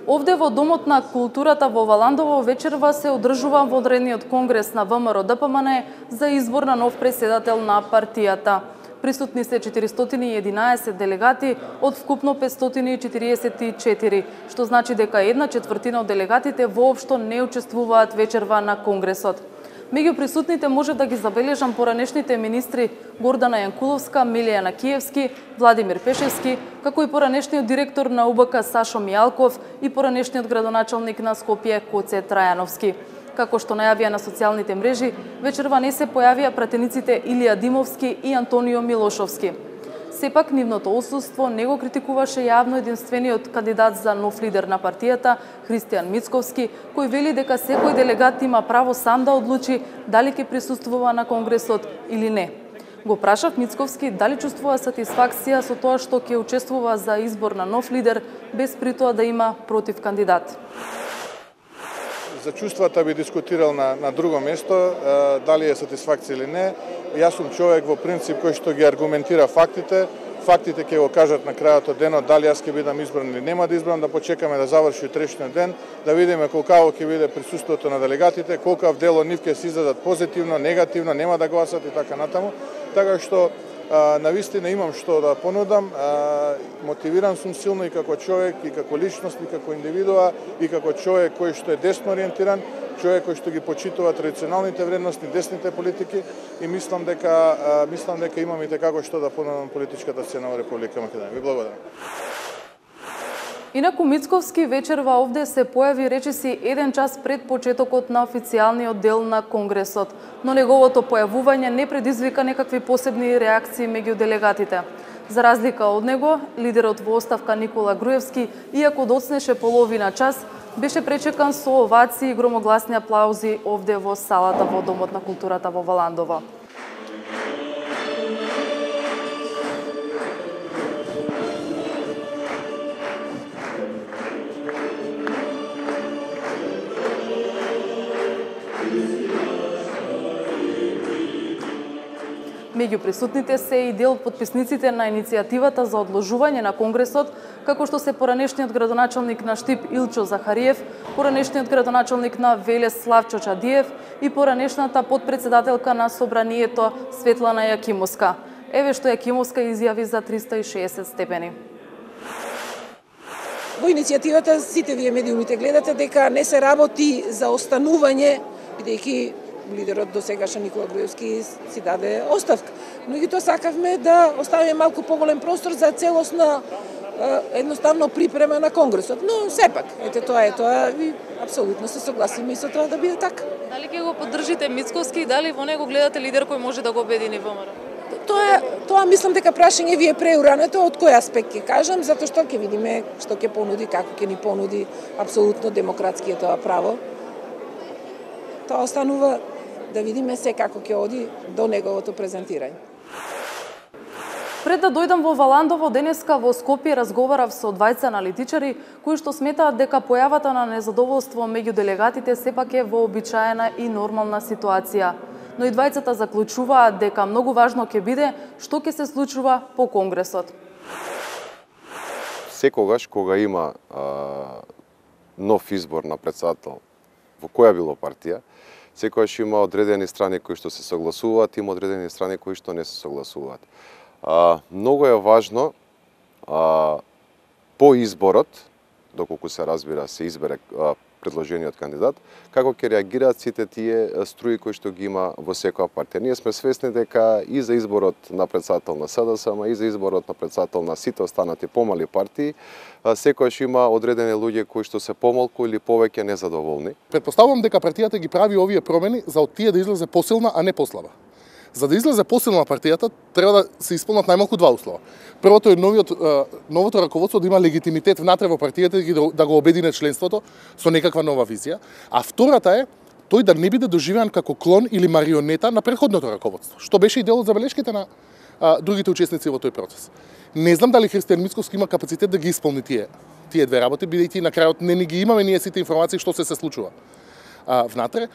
Овде во Домот на културата во Валандово вечерва се одржува водредниот конгрес на ВМРО-ДПМН за избор на нов претседател на партијата. Присутни се 411 делегати од вкупно 544, што значи дека 1/4 од делегатите воопшто не учествуваат вечерва на конгресот. Меѓу присутните може да ги забележам поранешните министри Гордана Јанкуловска, Милијана Киевски, Владимир Пешевски, како и поранешниот директор на УБК Сашо Мијалков и поранешниот градоначалник на Скопје Коце Трајановски. Како што најавија на социјалните мрежи, вечерва не се појавија пратениците Илија Димовски и Антонио Милошовски. Сепак, нивното отсуство не го критикуваше јавно единствениот кандидат за нов лидер на партијата, Христијан Мицковски, кој вели дека секој делегат има право сам да одлучи дали ќе присуствува на конгресот или не. Го прашав Мицковски дали чувствува сатисфакција со тоа што ќе учествува за избор на нов лидер, без при тоа да има против кандидат. За чувствата би дискутирал на друго место, дали е сатисфакција или не. Јас сум човек во принцип кој што ги аргументира фактите. Фактите ќе го кажат на крајот од денот дали јас ќе бидам избран или нема да избран, да почекаме да заврши утрешниот ден, да видиме колкаво ќе биде присуството на делегатите, колкав дел од нив ќе се изјадат позитивно, негативно, нема да гласат и така натаму. Така што навистина имам што да понудам, мотивиран сум силно и како човек, и како личност, и како индивидуа, и како човек кој што е десно ориентиран, човек кој што ги почитува традиционалните вредности, десните политики и мислам дека имам и како што да понудам политичката сцена во Република Македонија. Ви благодарам. Инаку Мицковски вечерва овде се појави речиси 1 час пред почетокот на официјалниот дел на конгресот, но неговото појавување не предизвика некакви посебни реакции меѓу делегатите. За разлика од него, лидерот во оставка Никола Груевски, иако доцнеше половина час, беше пречекан со овации и громогласни аплаузи овде во салата во Домот на културата во Валандово. Меѓу присутните се и дел од подписниците на иницијативата за одложување на конгресот, како што се поранешниот градоначалник на Штип Илчо Захариев, поранешниот градоначалник на Велес Славчо Чадиев и поранешната подпредседателка на Собранието Светлана Јакимовска. Еве што Јакимовска изјави за 360 степени. Во иницијативата сите вие медиумите гледате дека не се работи за останување, бидејќи лидерот до сегаша Никола Груевски си даде оставка. Меѓутоа сакавме да оставиме малку поголем простор за целосна едноставно припрема на конгресот, но сепак, тоа и апсолутно се согласиме и со тоа да биде така. Дали ќе го поддржите Мицковски и дали во него гледате лидер кој може да го обедини ВМРО? Тоа мислам дека прашање ви е преурането од кој аспект ќе кажам, затоа што ќе видиме што ќе понуди, како ќе ни понуди апсолутно демократскиот тоа право. Тоа останува да видиме се како ќе оди до неговото презентирање. Пред да дојдам во Валандово, денеска во Скопје разговарав со двајца аналитичари кои што сметаат дека појавата на незадоволство меѓу делегатите сепак е вообичаена и нормална ситуација. Но и двајцата заклучуваат дека многу важно ќе биде што ќе се случува по конгресот. Секогаш кога има нов избор на претседател во која било партија, секогаш има одредени страни кои што се согласуваат, има одредени страни кои што не се согласуваат. Многу е важно по изборот, доколку се разбира, се избере предложениот кандидат, како ќе реагираат сите тие струи кои што ги има во секоја партија. Ние сме свесни дека и за изборот на претседател на СДСМ, и за изборот на претседател на сите останати помали партии, секогаш има одредени луѓе кои што се помалку или повеќе незадоволни. Претпоставувам дека партијата ги прави овие промени за од тие да излезе посилна, а не послаба. За да излезе посилна партијата, треба да се исполнат најмалку два услова. Првото е новото раководство да има легитимитет внатре во партијата и да го обедине членството со некаква нова визија. А втората е тој да не биде доживеан како клон или марионета на претходното раководство, што беше и дел од забелешките на другите учесници во тој процес. Не знам дали Христијан Мицковски има капацитет да ги исполни тие две работи, бидејќи на крајот не ни ги имаме ние сите информации што се случува внатре.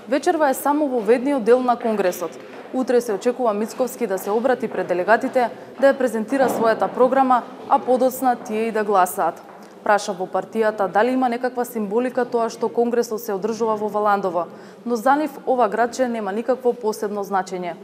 Вечерва е само во ведниот дел на конгресот. Утре се очекува Мицковски да се обрати пред делегатите, да ја презентира својата програма, а подоцна тие и да гласаат. Праша во партијата дали има некаква символика тоа што конгресот се одржува во Валандово, но за нив ова градче нема никакво посебно значење.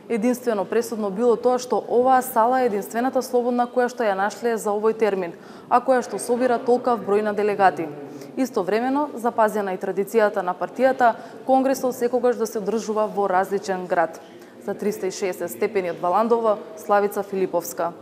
Единствено пресудно било тоа што оваа сала е единствената слободна која што ја нашле за овој термин, а која што собира толкав број на делегати. Истовремено, запазена и традицијата на партијата, конгресот секогаш да се одржува во различен град. За 360 степени од Валандово, Славица Филиповска.